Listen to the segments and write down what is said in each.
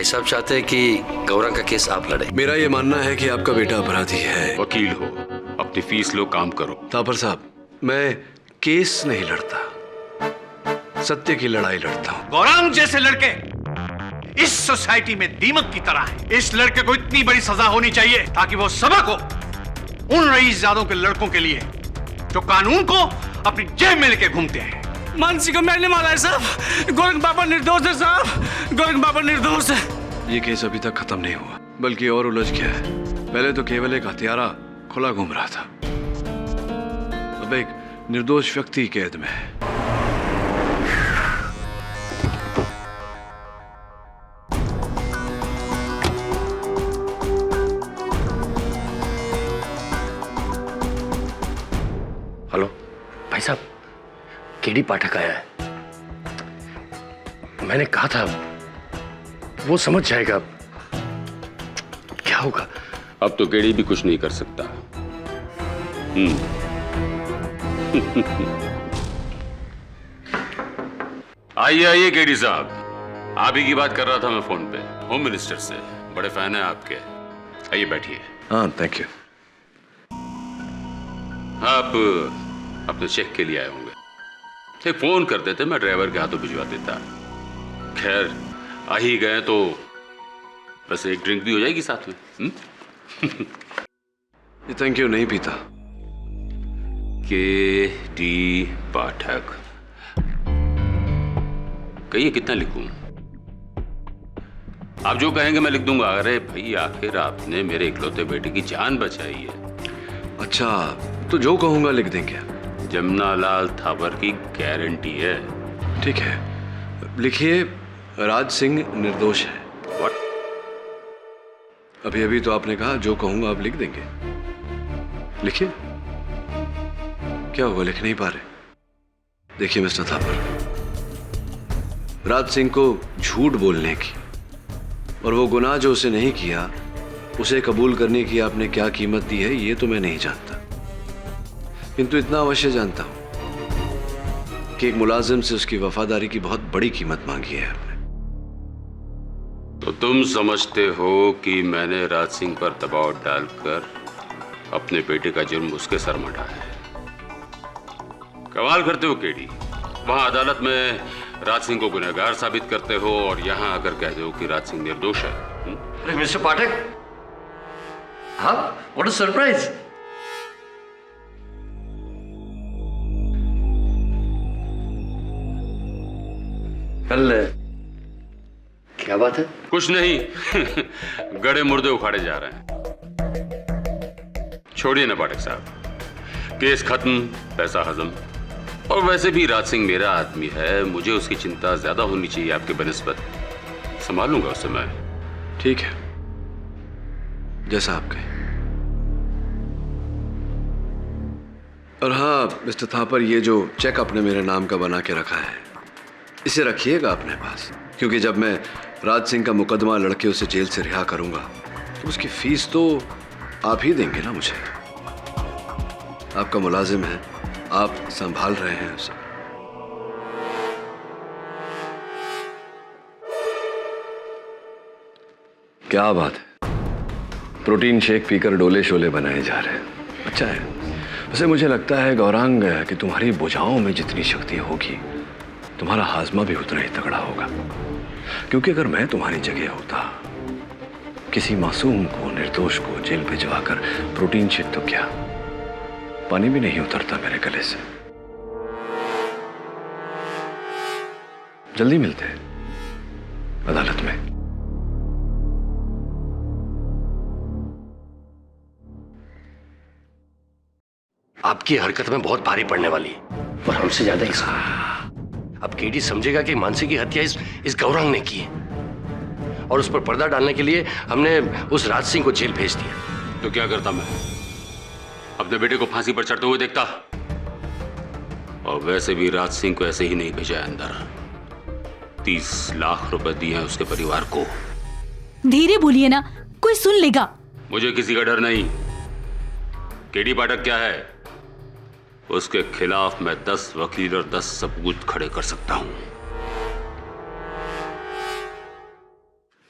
भाई साहब चाहते हैं कि गौरंग का केस आप लड़े। मेरा ये मानना है कि आपका बेटा अपराधी है। वकील हो, अपनी फीस लो, काम करो। थापर साहब, मैं केस नहीं लड़ता, सत्य की लड़ाई लड़ता हूँ। गौरंग जैसे लड़के इस सोसाइटी में दीमक की तरह है। इस लड़के को इतनी बड़ी सजा होनी चाहिए ताकि वो सबक हो उन रईसजादों के लड़कों के लिए जो कानून को अपनी जेब में लेके घूमते हैं। मानसी को मैंने मारा है साहब। गोरंग बाबा निर्दोष है साहब, गोरंग बाबा निर्दोष है। ये केस अभी तक खत्म नहीं हुआ, बल्कि और उलझ गया है। पहले तो केवल एक हत्यारा खुला घूम रहा था, अब एक निर्दोष व्यक्ति कैद में है। हेलो भाई साहब, केडी पाठक आया है। मैंने कहा था वो समझ जाएगा। क्या होगा? अब तो केडी भी कुछ नहीं कर सकता। आइए आइए केडी साहब, आप ही की बात कर रहा था मैं फोन पे, होम मिनिस्टर से। बड़े फैन हैं आपके। आइए बैठिए। हाँ, थैंक यू। आप अपने चेक के लिए आए होंगे। एक फोन कर देते, मैं ड्राइवर के हाथों भिजवा देता। खैर आ ही गए तो बस एक ड्रिंक भी हो जाएगी साथ में। ये थैंक यू नहीं पीता। केडी पाठक, कहिए कितना लिखूं? आप जो कहेंगे मैं लिख दूंगा। अरे भाई, आखिर आपने मेरे इकलौते बेटे की जान बचाई है। अच्छा, तो जो कहूंगा लिख देंगे। जमनालाल थापर की गारंटी है। ठीक है, लिखिए राज सिंह निर्दोष है। What? अभी अभी तो आपने कहा जो कहूंगा आप लिख देंगे। लिखिए। क्या हुआ, लिख नहीं पा रहे? देखिए मिस्टर थापर, राज सिंह को झूठ बोलने की और वो गुनाह जो उसे नहीं किया उसे कबूल करने की आपने क्या कीमत दी है ये तो मैं नहीं जानता, किंतु इतना अवश्य जानता हूं कि एक मुलाजिम से उसकी वफादारी की बहुत बड़ी कीमत मांगी है आपने। तो तुम समझते हो कि मैंने राज सिंह पर दबाव डालकर अपने बेटे का जुर्म उसके सर मढ़ा है। कमाल करते हो केडी, वहां अदालत में राज सिंह को गुनहगार साबित करते हो और यहां आकर कह दो कि राज सिंह निर्दोष है। अरे मिस्टर पाठक, हाँ, व्हाट अ सरप्राइज। कल क्या बात है? कुछ नहीं। गड़े मुर्दे उखाड़े जा रहे हैं। छोड़िए ना पाठक साहब, केस खत्म, पैसा हजम। और वैसे भी राज सिंह मेरा आदमी है, मुझे उसकी चिंता ज्यादा होनी चाहिए आपके बनिस्बत। संभालूंगा उसे मैं। ठीक है, जैसा आप कहें। और हाँ मिस्टर थापर, ये जो चेक आपने मेरे नाम का बना के रखा है इसे रखिएगा अपने पास, क्योंकि जब मैं राज सिंह का मुकदमा लड़के उसे जेल से रिहा करूंगा तो उसकी फीस तो आप ही देंगे ना मुझे। आपका मुलाजिम है, आप संभाल रहे हैं उसे। क्या बात है, प्रोटीन शेक पीकर डोले शोले बनाए जा रहे हैं। अच्छा है। वैसे मुझे लगता है गौरांग कि तुम्हारी भुजाओं में जितनी शक्ति होगी तुम्हारा हाजमा भी उतना ही तगड़ा होगा, क्योंकि अगर मैं तुम्हारी जगह होता, किसी मासूम को, निर्दोष को जेल भिजवाकर प्रोटीन शेक तो क्या, पानी भी नहीं उतरता मेरे गले से। जल्दी मिलते हैं अदालत में। आपकी हरकत में बहुत भारी पड़ने वाली है और हमसे ज्यादा इसको। अब केडी समझेगा कि मानसी की हत्या इस गौरंग ने की है और उस पर पर्दा डालने के लिए हमने उस राज सिंह को जेल भेज दिया। तो क्या करता मैं? अपने बेटे को फांसी पर चढ़ते हुए देखता। और वैसे भी राज सिंह को ऐसे ही नहीं भेजा है अंदर। 30 लाख रुपए दिए हैं उसके परिवार को। धीरे बोलिए ना, कोई सुन लेगा। मुझे किसी का डर नहीं। केडी पाठक क्या है, उसके खिलाफ मैं 10 वकील और 10 सबूत खड़े कर सकता हूं।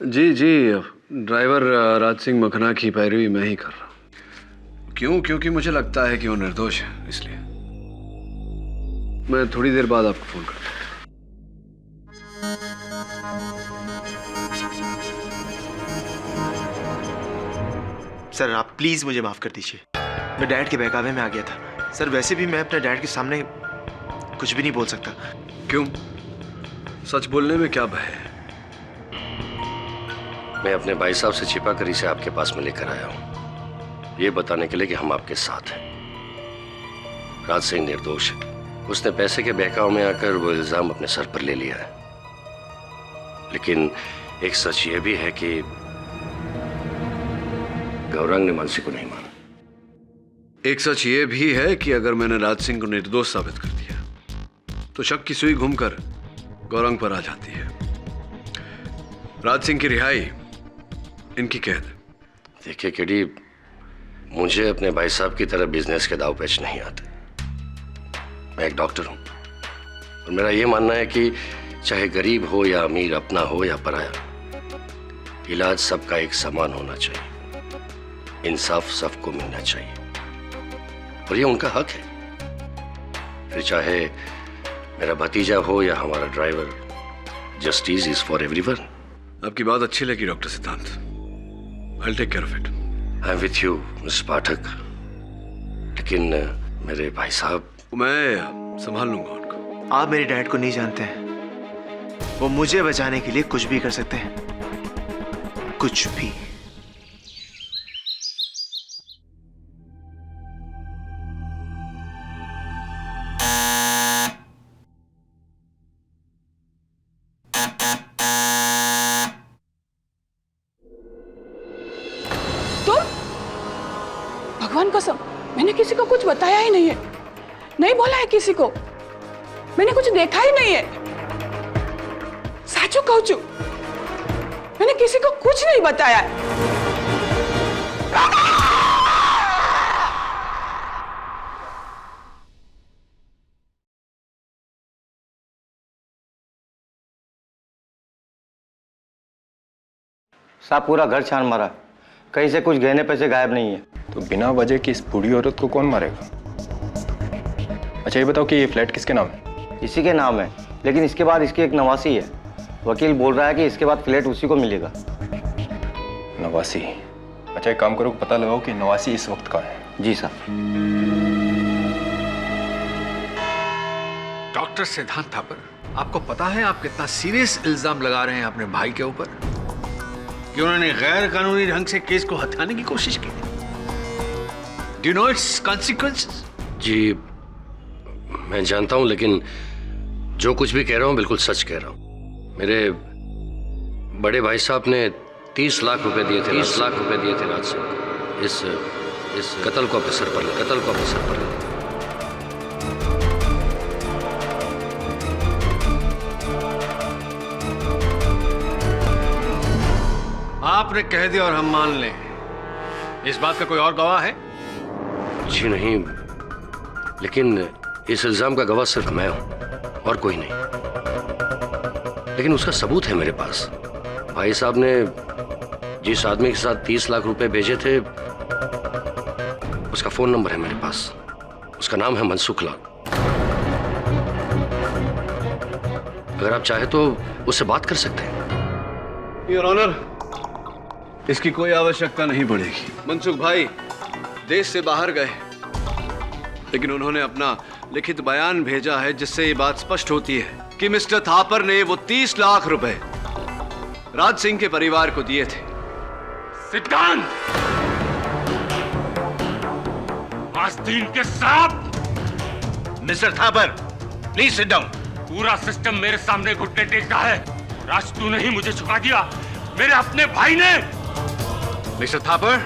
जी जी, ड्राइवर राज सिंह मखना की पैरवी मैं ही कर रहा हूँ। क्यों? क्योंकि मुझे लगता है कि वो निर्दोष है, इसलिए। मैं थोड़ी देर बाद आपको फोन करता हूँ। सर आप प्लीज मुझे माफ कर दीजिए, मैं डैड के बहकावे में आ गया था। सर वैसे भी मैं अपने डैड के सामने कुछ भी नहीं बोल सकता। क्यों? सच बोलने में क्या भय है? मैं अपने भाई साहब से छिपा कर इसे आपके पास में लेकर आया हूं, ये बताने के लिए कि हम आपके साथ हैं। राज सिंह निर्दोष है। उसने पैसे के बहकाव में आकर वो इल्जाम अपने सर पर ले लिया है। लेकिन एक सच ये भी है कि गौरांग ने मानसी को नहीं माना। एक सच ये भी है कि अगर मैंने राज सिंह को निर्दोष साबित कर दिया तो शक की सुई घूमकर गौरांग पर आ जाती है। राज सिंह की रिहाई, इनकी कैद। देखिए केडी, मुझे अपने भाई साहब की तरह बिजनेस के दाव पेच नहीं आते। मैं एक डॉक्टर हूं और मेरा यह मानना है कि चाहे गरीब हो या अमीर, अपना हो या पराया, इलाज सबका एक समान होना चाहिए। इंसाफ सबको मिलना चाहिए और ये उनका हक है। फिर चाहे मेरा भतीजा हो या हमारा driver, justice is for everyone. आपकी बात अच्छी लगी डॉक्टर सिद्धांत। I'll take care of it. I am with you mister Pathak, लेकिन मेरे भाई साहब। मैं संभाल लूंगा उनको। आप मेरे डैड को नहीं जानते हैं, वो मुझे बचाने के लिए कुछ भी कर सकते हैं, कुछ भी। भगवान कसम, मैंने किसी को कुछ बताया ही नहीं है, नहीं बोला है किसी को, मैंने कुछ देखा ही नहीं है। साचू कहूं छू, मैंने किसी को कुछ नहीं बताया है। साहब पूरा घर छान मारा, कहीं से कुछ गहने पैसे गायब नहीं है। तो बिना वजह की इस बूढ़ी औरत को कौन मारेगा? अच्छा ये बताओ कि ये फ्लैट किसके नाम है? इसी के नाम है, लेकिन इसके बाद इसकी एक नवासी है। वकील बोल रहा है कि इसके बाद फ्लैट उसी को मिलेगा। नवासी? अच्छा एक काम करो, पता लगाओ कि नवासी इस वक्त कहाँ है। जी साहब। डॉक्टर सिद्धांत थापर, आपको पता है आप कितना सीरियस इल्जाम लगा रहे हैं अपने भाई के ऊपर कि उन्होंने गैर कानूनी ढंग से केस को हथियाने की कोशिश की। Do you know its consequences? जी मैं जानता हूं, लेकिन जो कुछ भी कह रहा हूं बिल्कुल सच कह रहा हूं। मेरे बड़े भाई साहब ने 30 लाख रुपए दिए थे, 30 लाख रुपए दिए थे राज सिंह को इस कत्ल को अपने सर पर ले। आपने कह दिया और हम मान लें, इस बात का कोई और गवाह है? जी नहीं, लेकिन इस इल्जाम का गवाह सिर्फ मैं हूं और कोई नहीं। लेकिन उसका सबूत है मेरे पास। भाई साहब ने जिस आदमी के साथ 30 लाख रुपए भेजे थे, उसका फोन नंबर है मेरे पास। उसका नाम है मनसुख लाल। अगर आप चाहे तो उससे बात कर सकते हैं। योर ऑनर, इसकी कोई आवश्यकता नहीं पड़ेगी। मनसुख भाई देश से बाहर गए, लेकिन उन्होंने अपना लिखित बयान भेजा है जिससे ये बात स्पष्ट होती है कि मिस्टर थापर ने वो 30 लाख रुपए राज सिंह के परिवार को दिए थे। सिद्धांत, आस्तीन के सांप। Mister Thapar please sit down. पूरा सिस्टम मेरे सामने घुटने टेकता है। राज तू नहीं मुझे चुका दिया, मेरे अपने भाई ने। Mister Thapar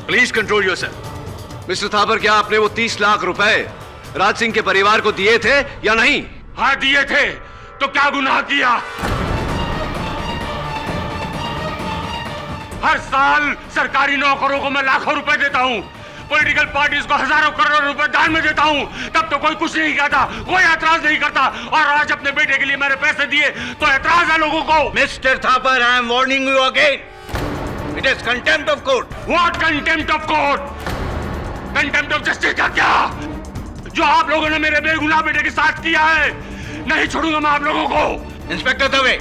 please control yourself. Mister Thapar, क्या आपने वो 30 लाख रुपए राज सिंह के परिवार को दिए थे या नहीं? हाँ दिए थे। तो क्या गुनाह किया? हर साल सरकारी नौकरों को मैं लाखों रुपए देता हूं, पॉलिटिकल पार्टीज को हजारों करोड़ रुपए दान में देता हूँ, तब तो कोई कुछ नहीं कहता, कोई एतराज नहीं करता, और आज अपने बेटे के लिए मैंने पैसे दिए तो एतराज है लोगों को। Mister Thapar, I am warning you again, it is contempt of court. What contempt of court? Contempt of justice का क्या? जो आप लोगों ने मेरे बेगुनाह बेटे के साथ किया है, नहीं छोड़ूंगा मैं आप लोगों को। Inspector Dave,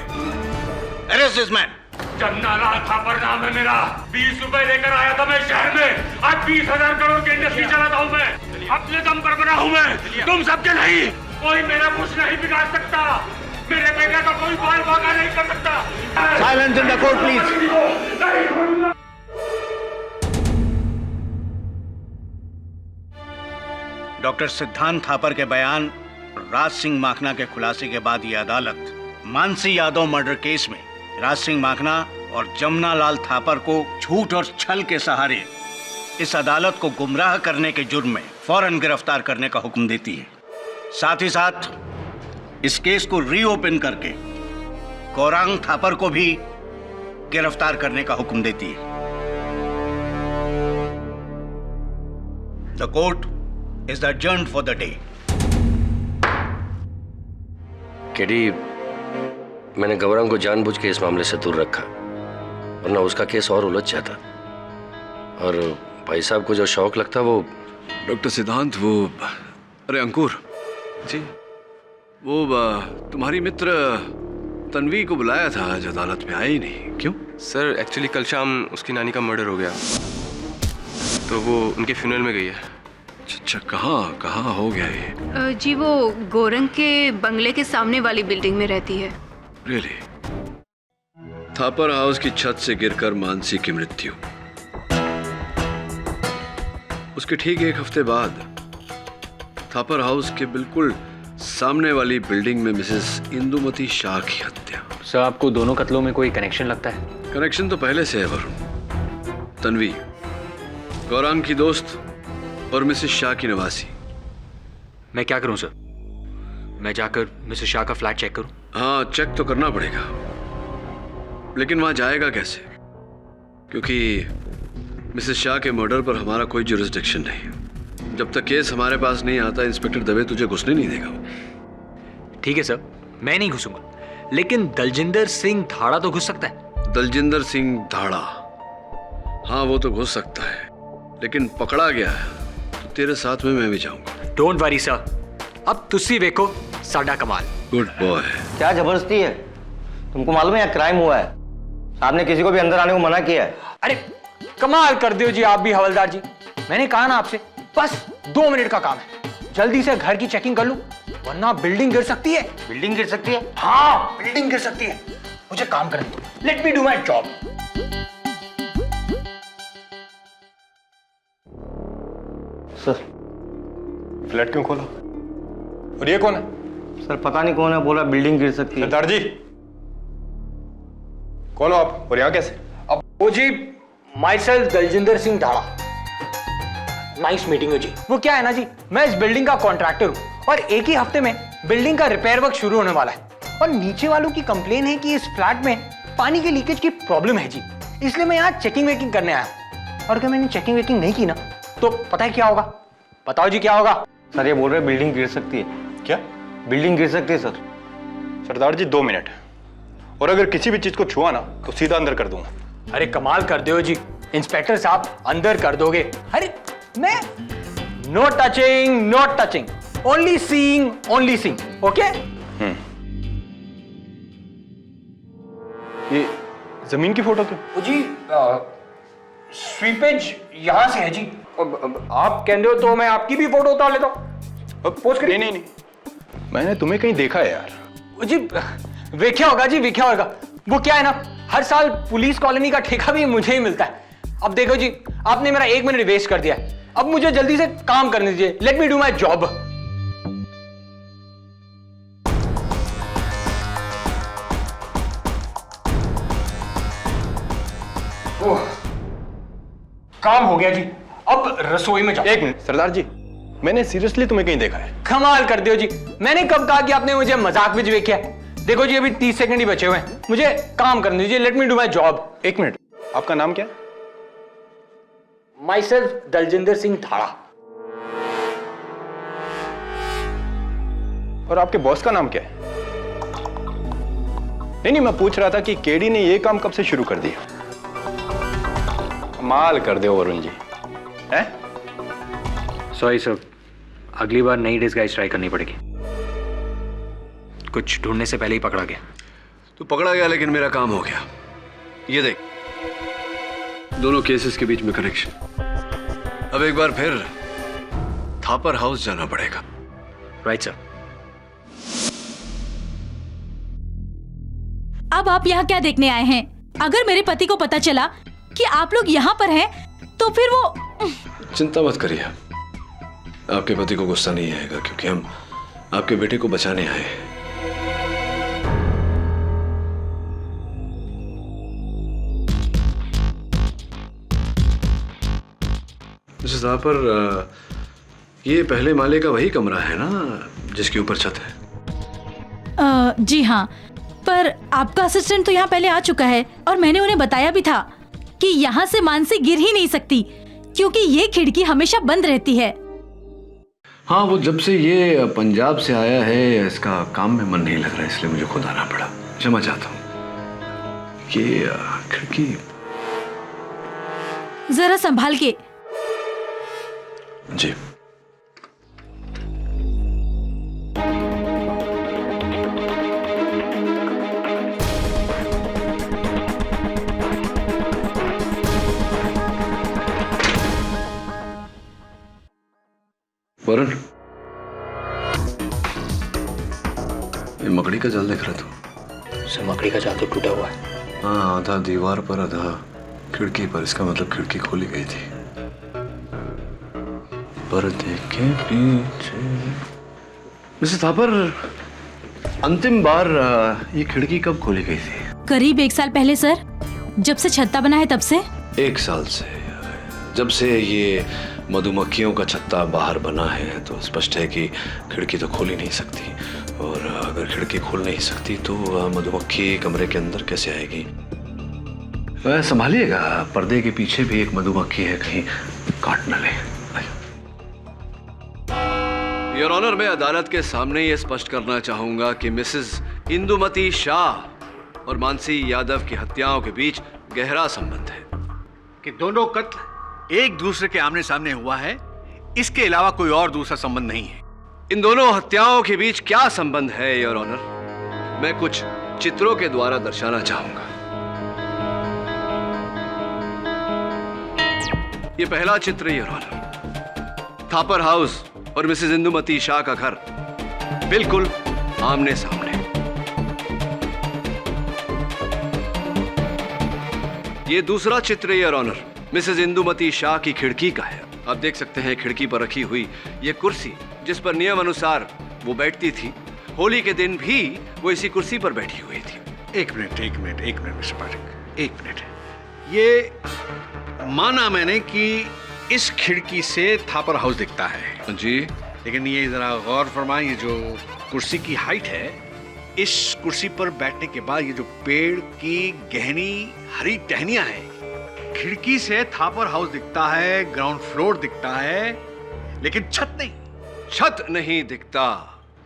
arrest this man. Jamna Lal Thapar नाम है मेरा। 20 रुपए लेकर आया था मैं शहर में, आज 20,000 करोड़ की इंडस्ट्री चलाता हूँ मैं, अपने दम पर बना हूँ मैं, तुम सबके नहीं। कोई मेरा कुछ नहीं बिगाड़ सकता, मेरे बेटे का कोई बाल बाका नहीं कर सकता। Silence in the court please. Doctor सिद्धांत थापर के बयान राज सिंह माखना के खुलासे के बाद यह अदालत मानसी यादव मर्डर केस में राज सिंह माखना और जमुना लाल थापर को झूठ और छल के सहारे इस अदालत को गुमराह करने के जुर्म में फौरन गिरफ्तार करने का हुक्म देती है। साथ ही साथ इस केस को रीओपन करके गौरांग थापर को भी गिरफ्तार करने का हुक्म देती है। The court is adjourned for the day. KD, मैंने गौरांग को जानबूझ के इस मामले से दूर रखा, वरना उसका केस और उलझ जाता। और भाई साहब को जो शौक लगता वो डॉक्टर सिद्धांत, वो अरे अंकुर जी, वो तुम्हारी मित्र तन्वी को बुलाया था, आज अदालत में आई नहीं, क्यों? सर एक्चुअली कल शाम उसकी नानी का मर्डर हो गया, तो वो उनके फ्यूनरल में गई है। अच्छा, कहाँ हो गया ये? जी वो गोरंग के बंगले के सामने वाली बिल्डिंग में रहती है। रियली? थापर हाउस की छत से गिरकर मानसी की मृत्यु, उसके ठीक एक हफ्ते बाद थापर हाउस के बिल्कुल सामने वाली बिल्डिंग में मिसेस इंदुमती शाह की हत्या। सर, आपको दोनों कत्लों में कोई कनेक्शन लगता है? कनेक्शन तो पहले से है वरुण। तन्वी गौरांग की दोस्त और मिसेस शाह की नवासी। मैं क्या करूं सर? मैं जाकर मिसेस शाह का फ्लैट चेक करूं? हाँ, चेक तो करना पड़ेगा, लेकिन वहां जाएगा कैसे? क्योंकि मिसेस शाह के मर्डर पर हमारा कोई जुरिस्डिक्शन नहीं। जब तक केस हमारे पास नहीं आता, इंस्पेक्टर दवे तुझे घुसने नहीं देगा। ठीक है सर, मैं नहीं घुसूंगा, लेकिन दलजिंदर सिंह धाड़ा तो घुस सकता है। दलजिंदर सिंह धाड़ा? हाँ, वो तो घुस सकता है, लेकिन पकड़ा गया है तो तेरे साथ में मैं भी जाऊंगा। डोंट वरी सर, अब तुसी देखो साडा कमाल। Good boy. क्या जबरदस्ती है? तुमको मालूम है यहाँ क्राइम हुआ है, आपने किसी को भी अंदर आने को मना किया है। अरे कमाल कर दियो जी आप भी हवलदार जी, मैंने कहा ना आपसे बस 2 मिनट का काम है, जल्दी से घर की चेकिंग कर लूं, वरना बिल्डिंग गिर सकती है। बिल्डिंग गिर सकती है? हाँ, बिल्डिंग गिर सकती है। मुझे काम करने दो, late me do my job. Sir, flat क्यों खोला? और ये कौन है? सर पता नहीं कौन है, बोला बिल्डिंग गिर सकती है। सरदार जी, कौन हो आप और यहाँ कैसे? अब वो जी myself Daljinder Singh Dhada. Nice meeting हो जी। वो क्या है ना जी, मैं इस बिल्डिंग का कॉन्ट्रैक्टर हूँ और एक ही हफ्ते में बिल्डिंग का रिपेयर वर्क शुरू होने वाला है, और नीचे वालों की कंप्लेन है कि इस फ्लैट में पानी के लीकेज की प्रॉब्लम है जी, इसलिए मैं यहाँ चेकिंग वेकिंग करने आया हूँ। और अगर मैंने चेकिंग वेकिंग नहीं की ना, तो पता है क्या होगा? बताओ जी क्या होगा? सर ये बोल रहे बिल्डिंग गिर सकती है। क्या? बिल्डिंग गिर सकती है सर। सरदार जी 2 मिनट, और अगर किसी भी चीज को छुआ ना तो सीधा अंदर कर दूंगा। अरे कमाल कर दो जी इंस्पेक्टर साहब, अंदर कर दोगे? अरे मैं no touching, no touching, only seeing, only seeing. Okay? ये जमीन की फोटो क्यों? जी स्वीपेज यहां से है जी। अब आप कह रहे हो तो मैं आपकी भी फोटो उतार लेता हूं। पोस्ट करिए। नहीं, मैंने तुम्हें कहीं देखा है यार। जी वेख्या होगा जी, वेख्या होगा। वो क्या है ना, हर साल पुलिस कॉलोनी का ठेका भी मुझे ही मिलता है। अब देखो जी, आपने मेरा 1 मिनट वेस्ट कर दिया, अब मुझे जल्दी से काम करने दीजिए। Let me do my job. काम हो गया जी, अब रसोई में जाओ। 1 मिनट सरदार जी, मैंने सीरियसली तुम्हें कहीं देखा है। कमाल कर दियो जी, मैंने कब कहा कि आपने मुझे मजाक में देखा है? देखो जी अभी 30 सेकंड ही बचे हुए हैं, मुझे काम करने दीजिए। Let me do my job. 1 minute, आपका नाम क्या है? Myself Daljinder Singh Dhada. और आपके बॉस का नाम क्या है? नहीं, मैं पूछ रहा था कि केडी ने ये काम कब से शुरू कर दिया? कमाल कर दे वरुण जी, हैं? सॉरी सर, अगली बार नई डिस्गाइज ट्राई करनी पड़ेगी। कुछ ढूंढने से पहले ही पकड़ा गया। तो पकड़ा गया, लेकिन मेरा काम हो गया। ये देख, दोनों केसेस के बीच में कनेक्शन। अब एक बार फिर थापर हाउस जाना पड़ेगा। Right sir. अब आप यहाँ क्या देखने आए हैं? अगर मेरे पति को पता चला कि आप लोग यहाँ पर हैं, तो फिर वो... चिंता मत करिए, आपके पति को गुस्सा नहीं आएगा, क्योंकि हम आपके बेटे को बचाने आए हैं। पर ये पहले माले का वही कमरा है ना, जिसके ऊपर छत है? जी हाँ, पर आपका असिस्टेंट तो यहाँ पहले आ चुका है और मैंने उन्हें बताया भी था कि यहाँ से मानसी गिर ही नहीं सकती, क्योंकि ये खिड़की हमेशा बंद रहती है। हाँ, वो जब से ये पंजाब से आया है, इसका काम में मन नहीं लग रहा है, इसलिए मुझे खुद आना पड़ा। क्षमा चाहता हूँ। ये खिड़की जरा संभाल के। जी। वरुण, ये मकड़ी का जाल देख रहा था? सर, मकड़ी का जाल तो टूटा हुआ है। हाँ, आधा दीवार पर, आधा खिड़की पर। इसका मतलब खिड़की खोली गई थी। पर्दे के पीछे। मिसेस थापर, अंतिम बार ये खिड़की कब खोली गई थी? करीब 1 साल पहले सर, जब से छत्ता बना है तब से। 1 साल से? जब से ये मधुमक्खियों का छत्ता बाहर बना है, तो स्पष्ट है कि खिड़की तो खोल ही नहीं सकती। और अगर खिड़की खोल नहीं सकती तो मधुमक्खी कमरे के अंदर कैसे आएगी? संभालिएगा, पर्दे के पीछे भी एक मधुमक्खी है, कहीं काट न ले। योर ऑनर, मैं अदालत के सामने ये स्पष्ट करना चाहूंगा कि मिसेस इंदुमती शाह और मानसी यादव की हत्याओं के बीच गहरा संबंध है। कि दोनों कत्ल एक दूसरे के आमने सामने हुआ है, इसके अलावा कोई और दूसरा संबंध नहीं है। इन दोनों हत्याओं के बीच क्या संबंध है योर ऑनर, मैं कुछ चित्रों के द्वारा दर्शाना चाहूंगा। ये पहला चित्र योर ऑनर, थापर हाउस और मिसेस इंदुमती शाह का घर बिल्कुल आमने सामने। ये दूसरा चित्र your honour, Mrs Indumati Shah की खिड़की का है। आप देख सकते हैं खिड़की पर रखी हुई ये कुर्सी, जिस पर नियम अनुसार वो बैठती थी। होली के दिन भी वो इसी कुर्सी पर बैठी हुई थी। एक मिनट मिस्टर पाठक, 1 मिनट। ये माना मैंने कि इस खिड़की से थापर हाउस दिखता है जी, लेकिन ये जरा गौर फरमाएं, ये जो कुर्सी की हाइट है, इस कुर्सी पर बैठने के बाद ये जो पेड़ की गहनी हरी टहनियां हैं, खिड़की से थापर हाउस दिखता है, ग्राउंड फ्लोर दिखता है, लेकिन छत नहीं दिखता।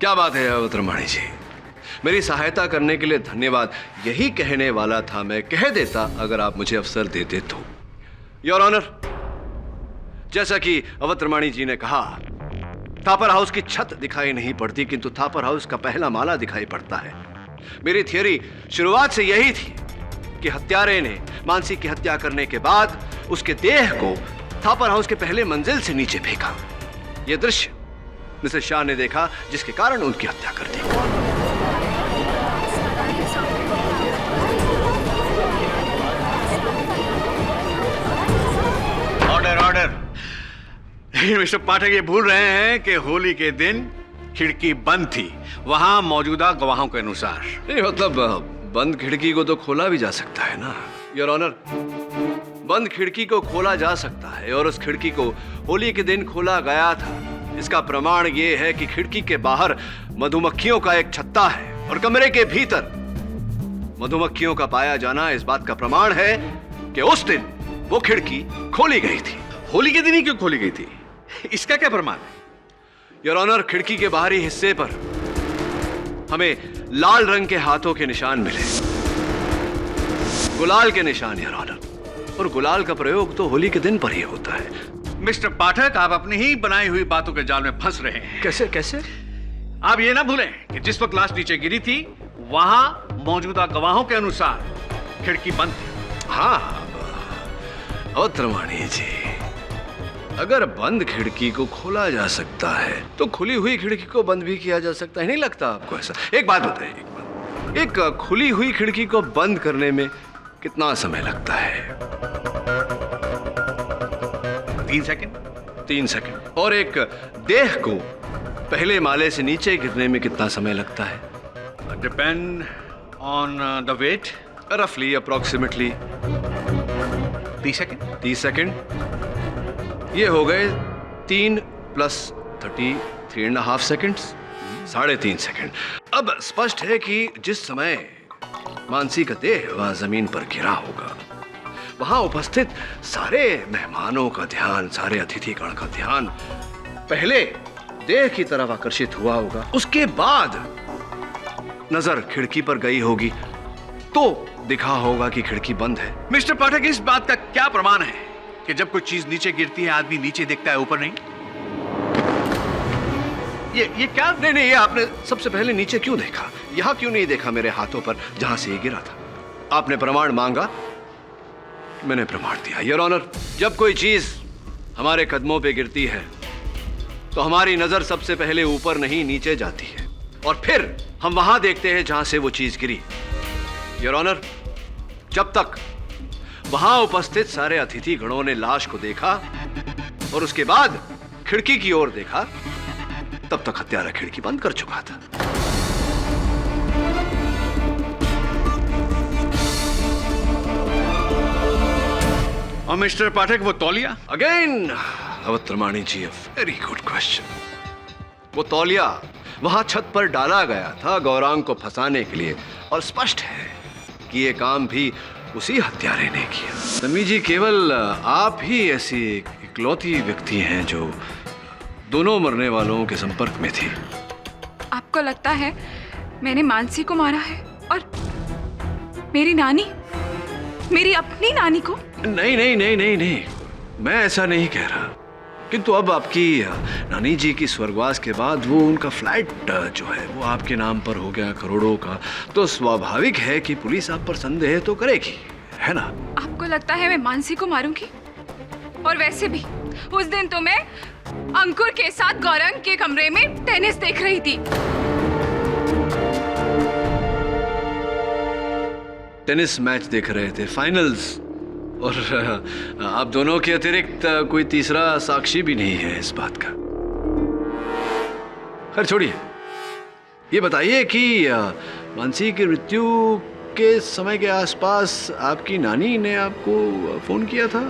क्या बात है अवतरमाणी जी, मेरी सहायता करने के लिए धन्यवाद। यही कहने वाला था, मैं कह देता अगर आप मुझे अवसर देते तो। योर ऑनर, जैसा कि अवतरमाणी जी ने कहा, थापर हाउस की छत दिखाई नहीं पड़ती, किंतु थापर हाउस का पहला माला दिखाई पड़ता है। मेरी थियरी शुरुआत से यही थी कि हत्यारे ने मानसी की हत्या करने के बाद उसके देह को थापर हाउस के पहले मंजिल से नीचे फेंका। यह दृश्य मिसेस शाह ने देखा, जिसके कारण उनकी हत्या कर दी। ऑर्डर। लेकिन मिस्टर पाठक ये भूल रहे हैं कि होली के दिन खिड़की बंद थी, वहां मौजूदा गवाहों के अनुसार। नहीं, मतलब बंद खिड़की को तो खोला भी जा सकता है ना योर ऑनर। बंद खिड़की को खोला जा सकता है और उस खिड़की को होली के दिन खोला गया था। इसका प्रमाण ये है कि खिड़की के बाहर मधुमक्खियों का एक छत्ता है और कमरे के भीतर मधुमक्खियों का पाया जाना इस बात का प्रमाण है कि उस दिन वो खिड़की खोली गई थी। होली के दिन ही क्यों खोली गई थी, इसका क्या प्रमाण है? योर ऑनर, खिड़की के बाहरी हिस्से पर हमें लाल रंग के हाथों के निशान मिले, गुलाल के निशान योर ऑनर। और गुलाल का प्रयोग तो होली के दिन पर ही होता है। मिस्टर पाठक, आप अपनी ही बनाई हुई बातों के जाल में फंस रहे हैं। कैसे कैसे? आप ये ना भूलें कि जिस वक्त लाश नीचे गिरी थी वहां मौजूदा गवाहों के अनुसार खिड़की बंद थी। हाँ अवत्रमाणी जी, अगर बंद खिड़की को खोला जा सकता है तो खुली हुई खिड़की को बंद भी किया जा सकता है, नहीं लगता आपको ऐसा? एक बात बताइए, एक खुली हुई खिड़की को बंद करने में कितना समय लगता है? 3 सेकंड। 3 सेकंड। और एक देह को पहले माले से नीचे गिरने में कितना समय लगता है? Depend on the weight. रफली अप्रोक्सीमेटली 30 सेकंड। 30 सेकंड। ये हो गए 3 + 30, 3.5 सेकंड्स, 3.5 सेकंड। अब स्पष्ट है कि जिस समय मानसी का देह वहां जमीन पर गिरा होगा, वहां उपस्थित सारे मेहमानों का ध्यान, सारे अतिथिगण का ध्यान पहले देह की तरफ आकर्षित हुआ होगा, उसके बाद नजर खिड़की पर गई होगी तो दिखा होगा कि खिड़की बंद है। मिस्टर पाठक, इस बात का क्या प्रमाण है कि जब कोई चीज नीचे गिरती है आदमी नीचे देखता है, ऊपर नहीं? ये क्या? नहीं, ये आपने सबसे पहले नीचे क्यों देखा? यहां क्यों नहीं देखा मेरे हाथों पर जहां से ये गिरा था? आपने प्रमाण मांगा, मैंने प्रमाण दिया। योर ऑनर, जब कोई चीज हमारे कदमों पे गिरती है तो हमारी नजर सबसे पहले ऊपर नहीं नीचे जाती है और फिर हम वहां देखते हैं जहां से वो चीज गिरी। योर ऑनर, जब तक वहां उपस्थित सारे अतिथि गणों ने लाश को देखा और उसके बाद खिड़की की ओर देखा, तब तक हत्यारा खिड़की बंद कर चुका था। और मिस्टर पाठक, वो तौलिया? अगेन अवत्रमाणी जी, वेरी गुड क्वेश्चन। वो तौलिया वहां छत पर डाला गया था गौरांग को फंसाने के लिए, और स्पष्ट है कि ये काम भी उसी हत्यारे ने किया। तन्वी जी, केवल आप ही ऐसी इकलौती व्यक्ति हैं जो दोनों मरने वालों के संपर्क में थी। आपको लगता है मैंने मानसी को मारा है और मेरी नानी, मेरी अपनी नानी को? नहीं, मैं ऐसा नहीं कह रहा, किंतु अब आपकी नानी जी की स्वर्गवास के बाद वो उनका फ्लैट जो है वो आपके नाम पर हो गया करोड़ों का, तो स्वाभाविक है कि पुलिस आप पर संदेह तो करेगी, है ना? आपको लगता है मैं मानसी को मारूंगी? और वैसे भी उस दिन तो मैं अंकुर के साथ गौरंग के कमरे में टेनिस देख रही थी। टेनिस मैच देख रहे थे, फाइनल्स, और आप दोनों के अतिरिक्त कोई तीसरा साक्षी भी नहीं है इस बात का। खैर छोड़िए, ये बताइए कि मानसी की मृत्यु के समय के आसपास आपकी नानी ने आपको फोन किया था?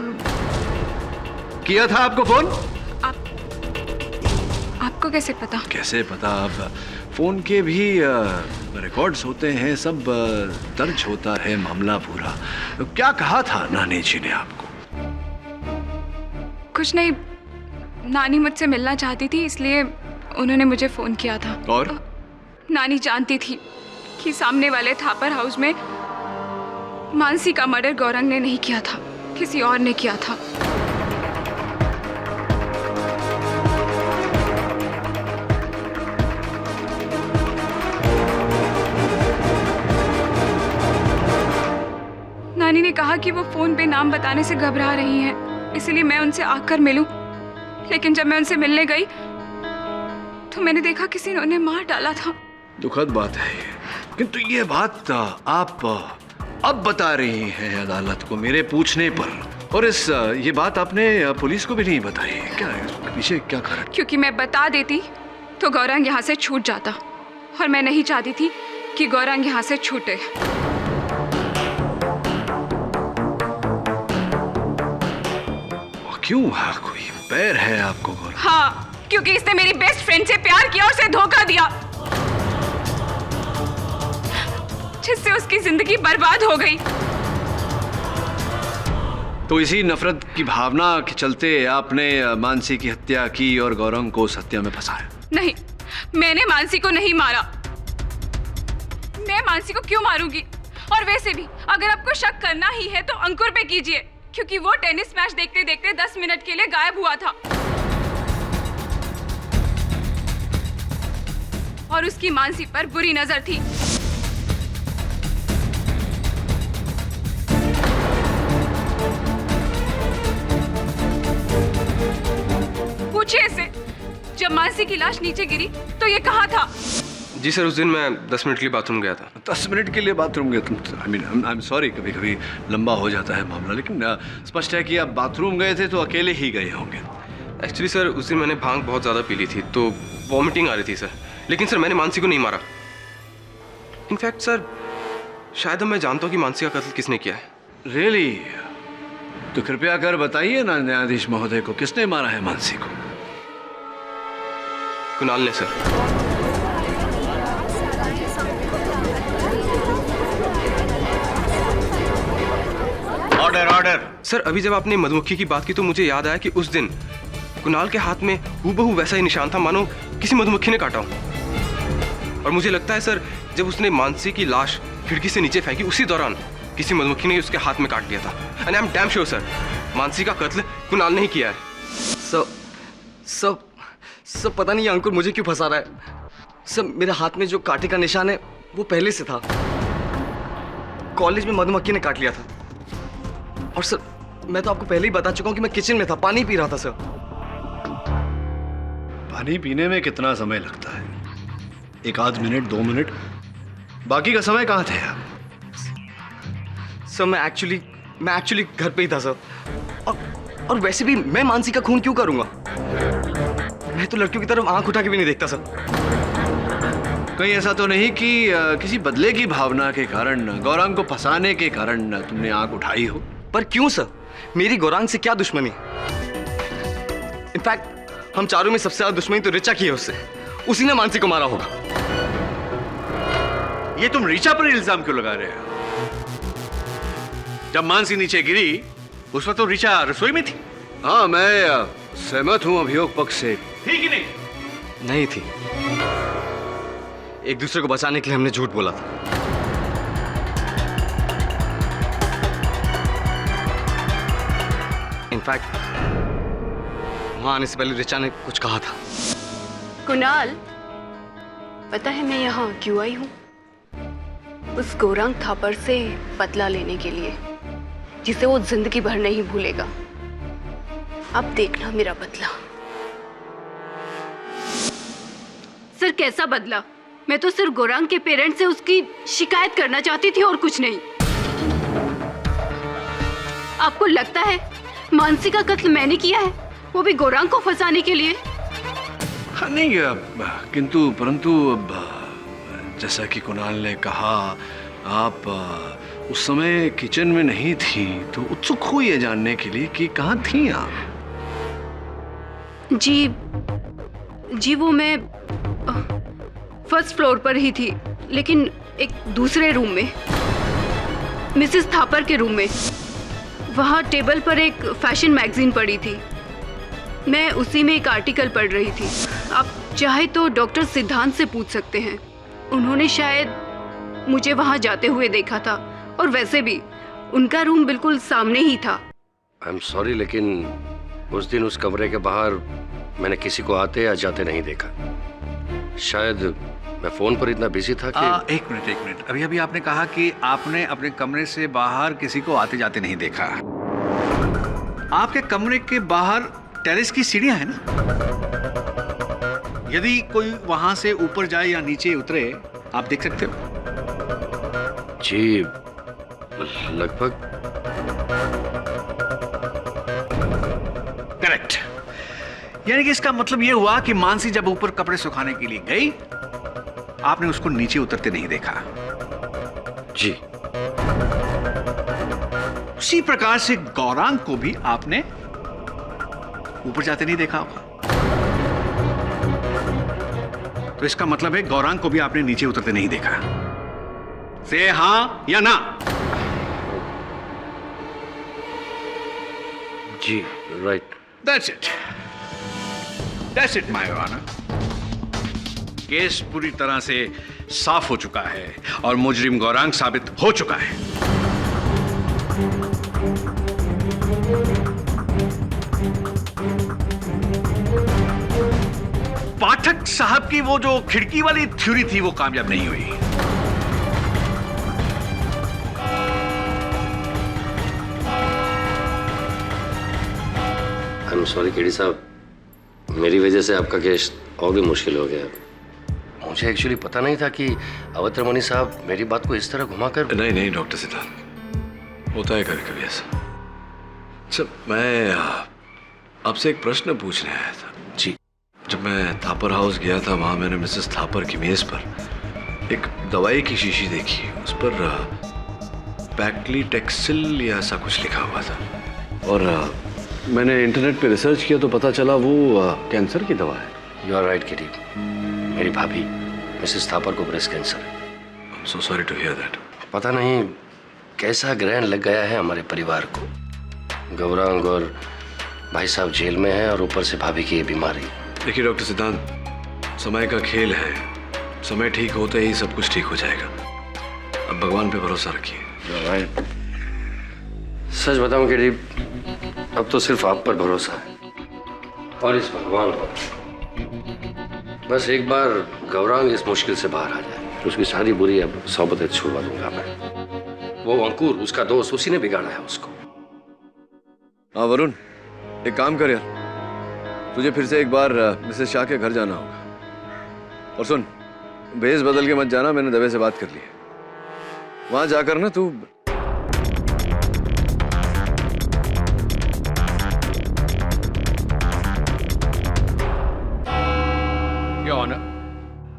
आपको फोन? आपको कैसे पता? कैसे पता? अब फोन के भी रिकॉर्ड्स होते हैं, सब दर्ज होता है मामला पूरा। तो क्या कहा था नानी जी ने आपको? कुछ नहीं, नानी मुझसे मिलना चाहती थी इसलिए उन्होंने मुझे फोन किया था। और नानी जानती थी कि सामने वाले थापर हाउस में मानसी का मर्डर गौरंग ने नहीं किया था, किसी और ने किया था। नानी ने कहा कि वो फोन पे नाम बताने से घबरा रही हैं, इसलिए मैं उनसे आकर मिलूं। लेकिन जब मैं उनसे मिलने गई तो मैंने देखा किसी ने उन्हें मार डाला था। दुखद बात है ये, किंतु ये बात आप अब बता रही हैं अदालत को मेरे पूछने पर, और ये बात आपने पुलिस को भी नहीं बताई। क्या है इसके पीछे, क्या कारण? क्योंकि मैं बता देती तो गौरंग यहाँ से छूट जाता, और मैं नहीं चाहती थी कि गौरंग यहाँ से छूटे। क्यों? कोई पैर है आपको गौरंग? हाँ, क्योंकि इसने मेरी बेस्ट फ्रेंड से प्यार किया और उसे धोखा दिया, जिससे उसकी जिंदगी बर्बाद हो गई। तो इसी नफरत की भावना के चलते आपने मानसी की हत्या की और गौरंग को उस हत्या में फंसाया? नहीं, मैंने मानसी को नहीं मारा। मैं मानसी को क्यों मारूंगी? और वैसे भी अगर आपको शक करना ही है तो अंकुर पे कीजिए, क्योंकि वो टेनिस मैच देखते देखते 10 मिनट के लिए गायब हुआ था और उसकी मानसी पर बुरी नजर थी। पूछिए इससे, जब मानसी की लाश नीचे गिरी तो ये कहा था? जी सर, उस दिन मैं 10 मिनट के लिए बाथरूम गया था। 10 मिनट के लिए बाथरूम गए तुम? आई एम सॉरी, कभी कभी लंबा हो जाता है मामला, लेकिन स्पष्ट है कि आप बाथरूम गए थे तो अकेले ही गए होंगे। एक्चुअली सर, उस दिन मैंने भांग बहुत ज़्यादा पी ली थी तो वॉमिटिंग आ रही थी सर। लेकिन सर मैंने मानसी को नहीं मारा। इनफैक्ट सर, शायद मैं जानता हूँ कि मानसी का कत्ल किसने किया है। रियली? तो कृपया कर बताइए ना न्यायाधीश महोदय को, किसने मारा है मानसी को? कुणाल ने सर। Order order. सर अभी जब आपने मधुमक्खी की बात की तो मुझे याद आया कि उस दिन कुणाल के हाथ में हूबहू वैसा ही निशान था, मानो किसी मधुमक्खी ने काटा हो। और मुझे लगता है सर, जब उसने मानसी की लाश खिड़की से नीचे फेंकी उसी दौरान किसी मधुमक्खी ने उसके हाथ में काट लिया था। And I am damn sure sir, Mansi का कत्ल कुणाल ने ही किया है। सब पता नहीं अंकुर मुझे क्यों फंसा रहा है। सब मेरे हाथ में जो कांटे का निशान है वो पहले से था। कॉलेज में मधुमक्खी ने काट लिया था। और सर मैं तो आपको पहले ही बता चुका हूँ कि मैं किचन में था, पानी पी रहा था सर। पानी पीने में कितना समय लगता है? 1 मिनट 2 मिनट? बाकी का समय कहाँ थे आप? सर मैं एक्चुअली घर पे ही था सर। और वैसे भी मैं मानसी का खून क्यों करूंगा? मैं तो लड़कियों की तरफ आंख उठा के भी नहीं देखता सर। कहीं ऐसा तो नहीं कि किसी बदले की भावना के कारण, गौरांग को फंसाने के कारण तुमने आंख उठाई हो? पर क्यों सर? मेरी गौरांग से क्या दुश्मनी? इनफैक्ट हम चारों में सबसे ज्यादा दुश्मनी तो रिचा की है उससे। उसी ने मानसी को मारा होगा। ये तुम रिचा पर इल्जाम क्यों लगा रहे हो? जब मानसी नीचे गिरी उस वक्त तो रिचा रसोई में थी। हाँ, मैं सहमत हूं अभियोग पक्ष से। थी कि नहीं? नहीं थी। एक दूसरे को बचाने के लिए हमने झूठ बोला था। इनफैक्ट वहां आने से पहले रिचा ने कुछ कहा था। कुणाल, पता है मैं यहाँ क्यों आई हूँ? उस गौरांग थापर से बदला लेने के लिए, जिसे वो जिंदगी भर नहीं भूलेगा। अब देखना मेरा बदला। सर कैसा बदला? मैं तो सिर्फ गौरांग के पेरेंट्स से उसकी शिकायत करना चाहती थी और कुछ नहीं। आपको लगता है मानसी का कत्ल मैंने किया है, वो भी गौरांग को फंसाने के लिए? हाँ नहीं, किंतु परंतु जैसा कि कुणाल ने कहा, आप उस समय किचन में नहीं थी, तो उत्सुक हुई है जानने के लिए कि कहाँ थी आप? जी वो मैं फर्स्ट फ्लोर पर ही थी, लेकिन एक दूसरे रूम में, मिसेस थापर के रूम में। वहाँ टेबल पर एक फैशन मैगजीन पड़ी थी। मैं उसी में एक आर्टिकल पढ़ रही थी। आप चाहे तो डॉक्टर सिद्धांत से पूछ सकते हैं, उन्होंने शायद मुझे वहाँ जाते हुए देखा था। और वैसे भी उनका रूम बिल्कुल सामने ही था। आई एम सॉरी, लेकिन उस दिन उस कमरे के बाहर मैंने किसी को आते या जाते नहीं देखा। शायद मैं फोन पर इतना बिजी था कि एक मिनट। अभी अभी आपने कहा कि आपने अपने कमरे से बाहर किसी को आते जाते नहीं देखा। आपके कमरे के बाहर टेरेस की सीढ़ियां हैं ना? यदि कोई वहां से ऊपर जाए या नीचे उतरे, आप देख सकते हो? जी लगभग। करेक्ट। यानी कि इसका मतलब यह हुआ कि मानसी जब ऊपर कपड़े सुखाने के लिए गई, आपने उसको नीचे उतरते नहीं देखा। जी। उसी प्रकार से गौरांग को भी आपने ऊपर जाते नहीं देखा होगा। तो इसका मतलब है गौरांग को भी आपने नीचे उतरते नहीं देखा। से हाँ या ना? जी right. That's it. That's it, my honor. Case पूरी तरह से साफ हो चुका है और मुजरिम गौरांग साबित हो चुका है। पाठक साहब की वो जो खिड़की वाली थ्योरी थी वो कामयाब नहीं हुई। आई एम सॉरी केडी साहब, मेरी वजह से आपका केस और भी मुश्किल हो गया। मुझे एक्चुअली पता नहीं था कि अवत्रमणि साहब मेरी बात को इस तरह घुमाकर। नहीं नहीं डॉक्टर सिद्धांत, होता है कभी कभी ऐसा। सर मैं आपसे एक प्रश्न पूछने आया था। जी। जब मैं थापर हाउस गया था वहां मैंने मिसेस थापर की मेज पर एक दवाई की शीशी देखी, उस पर पैक्लीटेक्सिल या ऐसा कुछ लिखा हुआ था और मैंने इंटरनेट पे रिसर्च किया तो पता चला वो कैंसर की दवा है। यू आर राइट केडी, मेरी भाभी मिसेस थापर को ब्रेस्ट कैंसर है। I am so sorry to hear that. पता नहीं कैसा ग्रहण लग गया है हमारे परिवार को। गौरांग और भाई साहब जेल में हैं और ऊपर से भाभी की ये बीमारी। देखिए डॉक्टर सिद्धांत, समय का खेल है, समय ठीक होते ही सब कुछ ठीक हो जाएगा। अब भगवान पे भरोसा रखिए। सच बताऊं केडी, अब तो सिर्फ आप पर भरोसा है और इस भगवान पर। बस एक बार गौरांग इस मुश्किल से बाहर आ जाए, उसकी सारी बुरी अब सोबतें छुड़वा दूंगा मैं। वो अंकुर, उसका दोस्त, उसी ने बिगाड़ा है उसको। हाँ वरुण, एक काम कर यार, तुझे फिर से एक बार मिसेस शाह के घर जाना होगा। और सुन, भेस बदल के मत जाना, मैंने दवे से बात कर ली है। वहां जाकर ना तू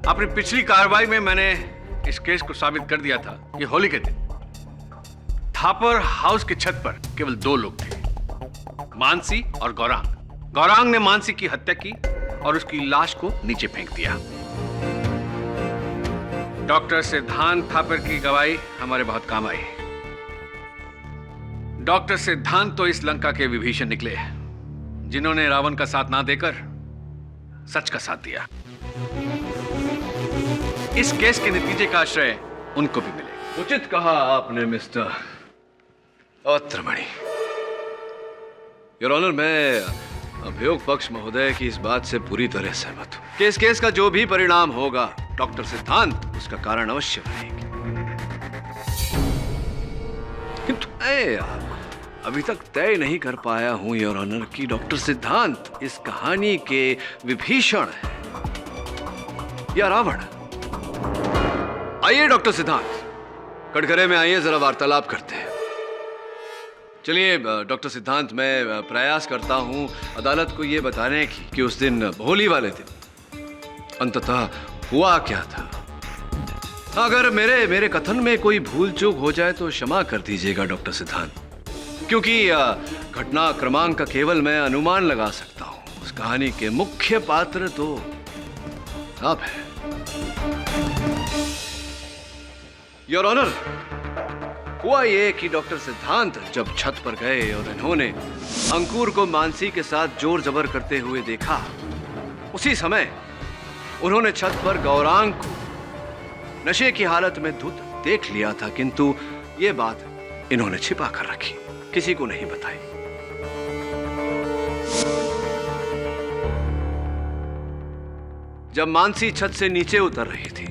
अपनी पिछली कार्रवाई में मैंने इस केस को साबित कर दिया था कि होली के दिन थापर हाउस की छत पर केवल दो लोग थे, मानसी और गौरांग। गौरांग ने मानसी की हत्या की और उसकी लाश को नीचे फेंक दिया। डॉक्टर सिद्धांत थापर की गवाही हमारे बहुत काम आई। डॉक्टर सिद्धांत तो इस लंका के विभीषण निकले, जिन्होंने रावण का साथ ना देकर सच का साथ दिया। इस केस के नतीजे का आश्रय उनको भी मिलेगा। उचित कहा आपने मिस्टर अवत्रमणि। योर ऑनर, मैं अभियोग पक्ष महोदय की इस बात से पूरी तरह सहमत हूं कि इस केस का जो भी परिणाम होगा, डॉक्टर सिद्धांत उसका कारण अवश्य बनेगी। किंतु मैं अभी तक तय नहीं कर पाया हूं योर ऑनर कि डॉक्टर सिद्धांत इस कहानी के विभीषण है या रावण। आइए डॉक्टर सिद्धांत, कटघरे में आइए, जरा वार्तालाप करते हैं। चलिए डॉक्टर सिद्धांत, मैं प्रयास करता हूं अदालत को यह बताने की कि उस दिन होली वाले दिन अंततः हुआ क्या था। अगर मेरे कथन में कोई भूल चूक हो जाए तो क्षमा कर दीजिएगा डॉक्टर सिद्धांत, क्योंकि घटना क्रमांक का केवल मैं अनुमान लगा सकता हूं। उस कहानी के मुख्य पात्र तो आप हैं। योर ऑनर, हुआ ये कि डॉक्टर सिद्धांत जब छत पर गए और इन्होंने अंकुर को मानसी के साथ जोर जबर करते हुए देखा, उसी समय उन्होंने छत पर गौरांग को नशे की हालत में धुत देख लिया था, किंतु ये बात इन्होंने छिपा कर रखी, किसी को नहीं बताई। जब मानसी छत से नीचे उतर रही थी,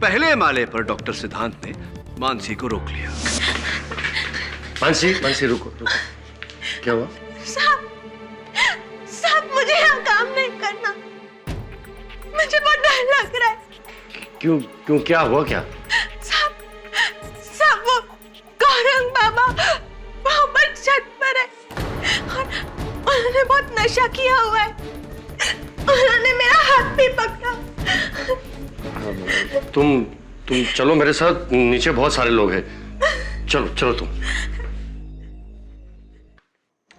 पहले माले पर डॉक्टर सिद्धांत ने मानसी को रोक लिया। मानसी रुको। क्या हुआ? साहब मुझे यहाँ काम नहीं करना, मुझे बहुत डर लग रहा है। क्यों क्या हुआ क्या? साहब वो गौरंग बाबा वहाँ पर छत पर है और उन्होंने बहुत नशा किया हुआ है। उन्होंने मेरा हाथ भी पकड़ा। तुम चलो मेरे साथ, नीचे बहुत सारे लोग हैं। चलो तुम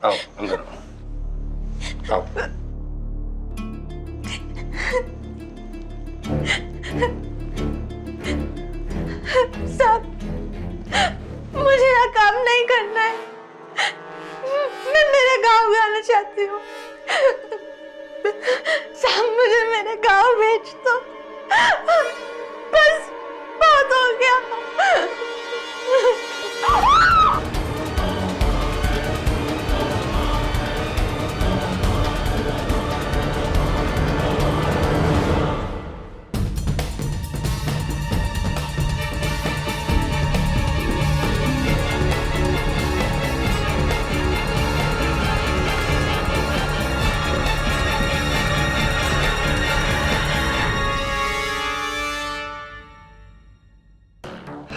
आओ, अंदर आओ। साहब मुझे यहाँ काम नहीं करना है, मैं मेरे गांव जाना चाहती हूँ। साहब मुझे मेरे गांव भेज दो, बस बहुत हो गया।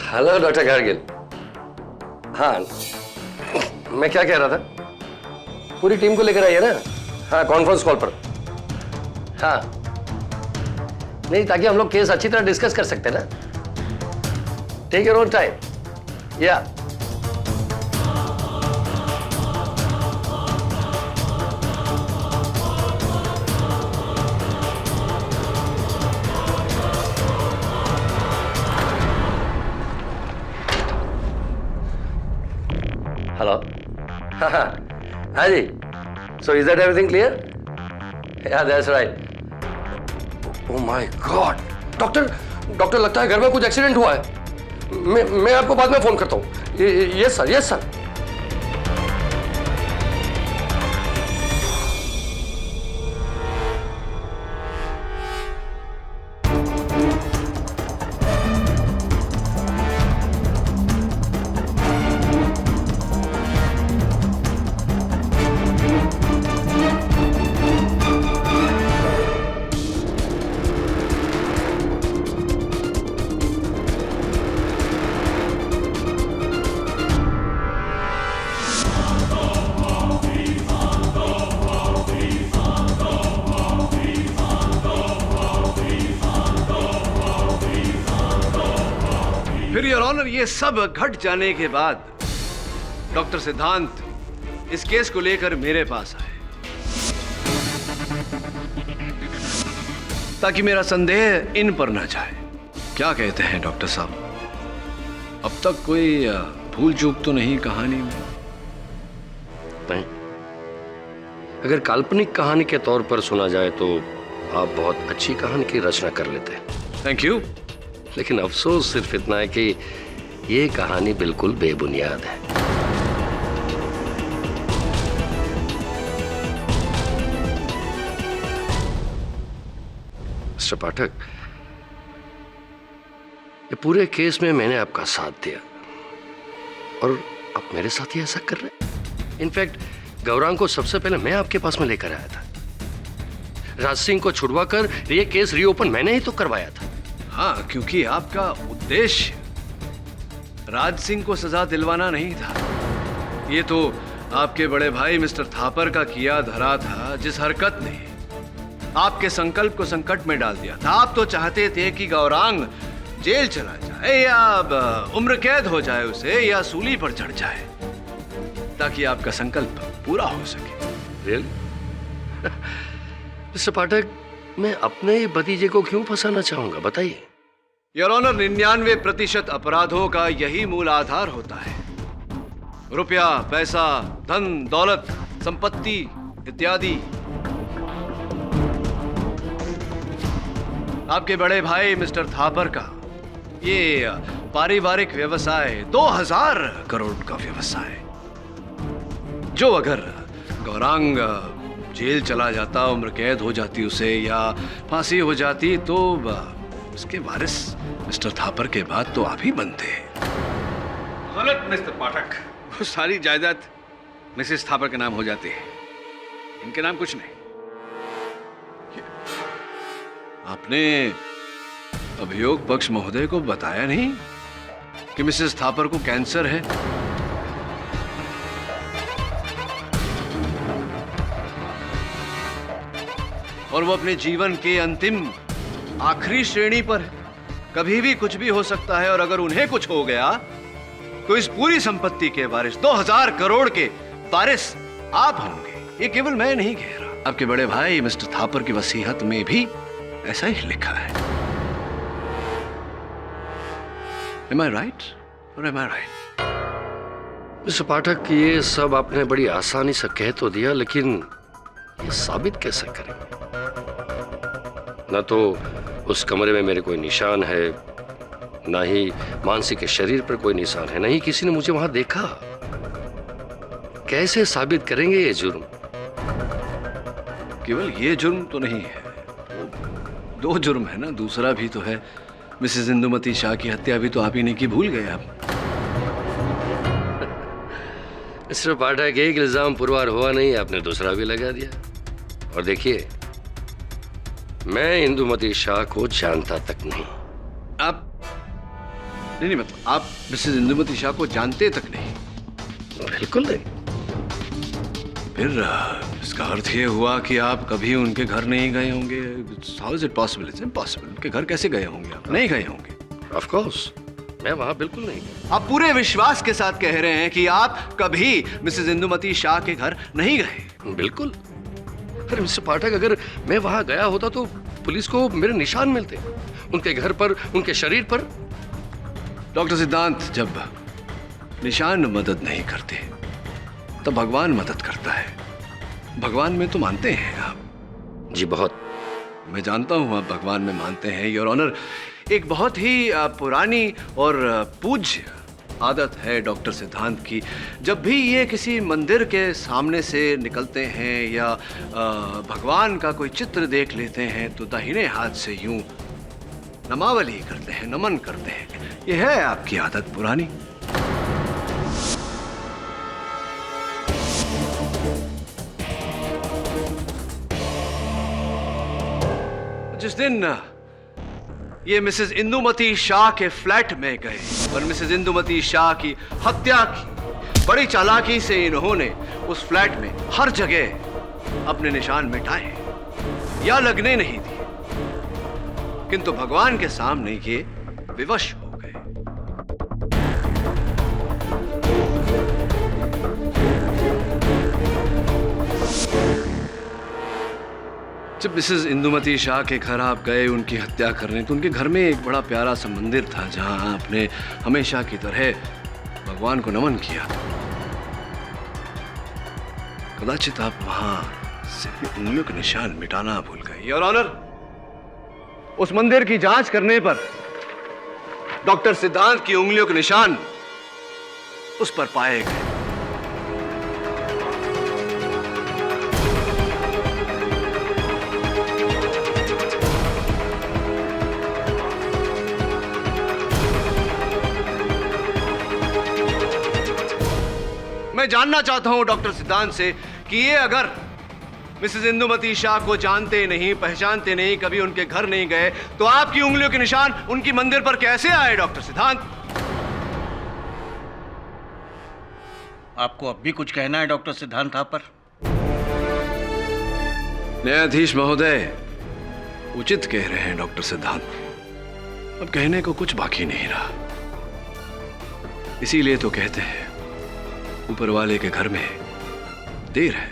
Hello doctor gargle. हाँ, मैं क्या कह रहा था, पूरी टीम को लेकर आइए ना। हाँ, कॉन्फ्रेंस कॉल पर। हाँ नहीं, ताकि हम लोग केस अच्छी तरह डिस्कस कर सकते हैं ना। Take your own time. या हेलो। हाँ जी, so is that everything clear? या that's right. Oh my god, doctor लगता है घर में कुछ एक्सीडेंट हुआ है। मैं आपको बाद में फोन करता हूँ। Yes sir, yes sir. फिर योर ऑनर, ये सब घट जाने के बाद डॉक्टर सिद्धांत इस केस को लेकर मेरे पास आए ताकि मेरा संदेह इन पर न जाए। क्या कहते हैं डॉक्टर साहब, अब तक कोई भूल चूक तो नहीं कहानी में? नहीं, अगर काल्पनिक कहानी के तौर पर सुना जाए तो आप बहुत अच्छी कहानी की रचना कर लेते हैं। Thank you. लेकिन अफसोस सिर्फ इतना है कि ये कहानी बिल्कुल बेबुनियाद है। मिस्टर पाठक, ये पूरे केस में मैंने आपका साथ दिया और आप मेरे साथ ही ऐसा कर रहे हैं। इनफैक्ट गौरांग को सबसे पहले मैं आपके पास में लेकर आया था। राज सिंह को छुड़वाकर ये केस रीओपन मैंने ही तो करवाया था। हाँ, क्योंकि आपका उद्देश्य राज सिंह को सजा दिलवाना नहीं था। ये तो आपके बड़े भाई मिस्टर थापर का किया धरा था, जिस हरकत ने आपके संकल्प को संकट में डाल दिया था। आप तो चाहते थे कि गौरांग जेल चला जाए या उम्र कैद हो जाए उसे, या सूली पर चढ़ जाए, ताकि आपका संकल्प पूरा हो सके। रियली? मिस्टर पाठक, मैं अपने ही भतीजे को क्यों फंसाना चाहूंगा, बताइए। योर ऑनर, 99% अपराधों का यही मूल आधार होता है। रुपया, पैसा, धन, दौलत, संपत्ति इत्यादि। आपके बड़े भाई मिस्टर थापर का ये पारिवारिक व्यवसाय 2000 करोड़ का व्यवसाय, जो अगर गौरांग जेल चला जाता, उम्र कैद हो जाती उसे, या फांसी हो जाती, तो उसके वारिस मिस्टर थापर के बाद तो आप ही बनते। गलत मिस्टर पाठक। वो सारी जायदाद मिसेस थापर के नाम हो जाती है, इनके नाम कुछ नहीं। आपने अभियोग पक्ष महोदय को बताया नहीं कि मिसेस थापर को कैंसर है? और वो अपने जीवन के अंतिम आखिरी श्रेणी पर है। कभी भी कुछ भी हो सकता है, और अगर उन्हें कुछ हो गया तो इस पूरी संपत्ति के वारिस, 2000 करोड़ के वारिस आप होंगे। ये केवल मैं नहीं कह रहा, आपके बड़े भाई मिस्टर थापर की वसीयत में भी ऐसा ही लिखा है। Am I right? Or am I right? Mister Pathak, ये सब आपने बड़ी आसानी से कह तो दिया, लेकिन ये साबित कैसे करेंगे? ना तो उस कमरे में मेरे कोई निशान है, ना ही मानसी के शरीर पर कोई निशान है, ना ही किसी ने मुझे वहां देखा। कैसे साबित करेंगे ये जुर्म? केवल ये जुर्म तो नहीं है, दो जुर्म है ना, दूसरा भी तो है। मिसेस इंदुमती शाह की हत्या भी तो आप ही ने की, भूल गए आप। मिस्टर पाठक, एक इल्जाम पुरवार हुआ नहीं, आपने दूसरा भी लगा दिया। और देखिए, मैं इंदुमती शाह को जानता तक नहीं। आप नहीं मतलब आप मिसेस इंदुमती शाह को जानते तक नहीं? बिल्कुल नहीं। फिर इसका अर्थ ये हुआ कि आप कभी उनके घर नहीं गए होंगे। How is it possible? It's impossible. उनके घर कैसे गए होंगे आप? नहीं गए होंगे। ऑफ कोर्स, मैं वहां बिल्कुल नहीं गया। आप पूरे विश्वास के साथ कह रहे हैं कि आप कभी मिसेस इंदुमती शाह के घर नहीं गए? बिल्कुल। अरे मिस्टर पाठक, अगर मैं वहां गया होता तो पुलिस को मेरे निशान मिलते, उनके घर पर, उनके शरीर पर। डॉक्टर सिद्धांत, जब निशान मदद नहीं करते तब भगवान मदद करता है। भगवान में तो मानते हैं आप? जी बहुत। मैं जानता हूं आप भगवान में मानते हैं, योर ऑनर। एक बहुत ही पुरानी और पूज्य आदत है डॉक्टर सिद्धांत की, जब भी ये किसी मंदिर के सामने से निकलते हैं या भगवान का कोई चित्र देख लेते हैं तो दाहिने हाथ से यूं नमावली करते हैं, नमन करते हैं। ये है आपकी आदत पुरानी। जिस दिन ये मिसेस इंदुमती शाह के फ्लैट में गए और मिसेस इंदुमती शाह की हत्या की, बड़ी चालाकी से इन्होंने उस फ्लैट में हर जगह अपने निशान मिटाए या लगने नहीं दिए, किंतु भगवान के सामने ये विवश हो गए। जब मिसेस इंदुमती शाह के घर आप गए उनकी हत्या करने, तो उनके घर में एक बड़ा प्यारा सा मंदिर था जहां आपने हमेशा की तरह भगवान को नमन किया। कदाचित आप वहां से उंगलियों के निशान मिटाना भूल गए। योर ऑनर, उस मंदिर की जांच करने पर डॉक्टर सिद्धांत की उंगलियों के निशान उस पर पाए गए। मैं जानना चाहता हूं डॉक्टर सिद्धांत से कि ये अगर मिसेस इंदुमती शाह को जानते नहीं, पहचानते नहीं, कभी उनके घर नहीं गए, तो आपकी उंगलियों के निशान उनकी मंदिर पर कैसे आए डॉक्टर सिद्धांत? आपको अब भी कुछ कहना है डॉक्टर सिद्धांत थापर? न्यायाधीश महोदय, उचित कह रहे हैं डॉक्टर सिद्धांत। अब कहने को कुछ बाकी नहीं रहा। इसीलिए तो कहते हैं ऊपर वाले के घर में देर है,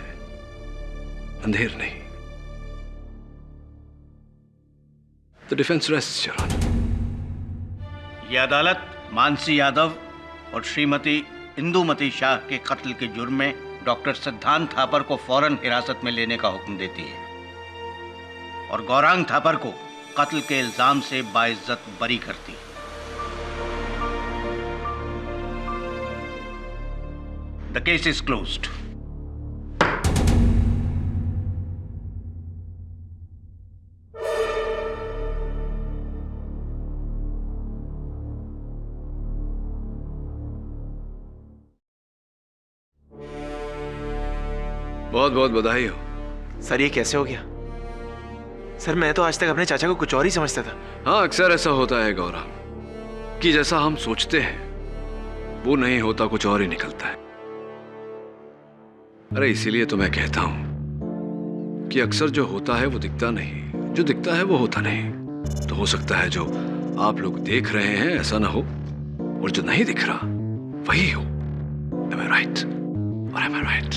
अंधेर नहीं। The defense rests, Your Honor. यह अदालत मानसी यादव और श्रीमती इंदुमती शाह के कत्ल के जुर्म में डॉक्टर सिद्धांत थापर को फौरन हिरासत में लेने का हुक्म देती है और गौरांग थापर को कत्ल के इल्जाम से बाइज्जत बरी करती है। The case is closed. बहुत बहुत बधाई हो। सर ये कैसे हो गया? सर मैं तो आज तक अपने चाचा को कुछ और ही समझता था। हाँ, अक्सर ऐसा होता है गौरव कि जैसा हम सोचते हैं वो नहीं होता, कुछ और ही निकलता है। अरे इसीलिए तो मैं कहता हूं कि अक्सर जो होता है वो दिखता नहीं, जो दिखता है वो होता नहीं। तो हो सकता है जो आप लोग देख रहे हैं ऐसा ना हो और जो नहीं दिख रहा वही हो। Am I right? Or am I right?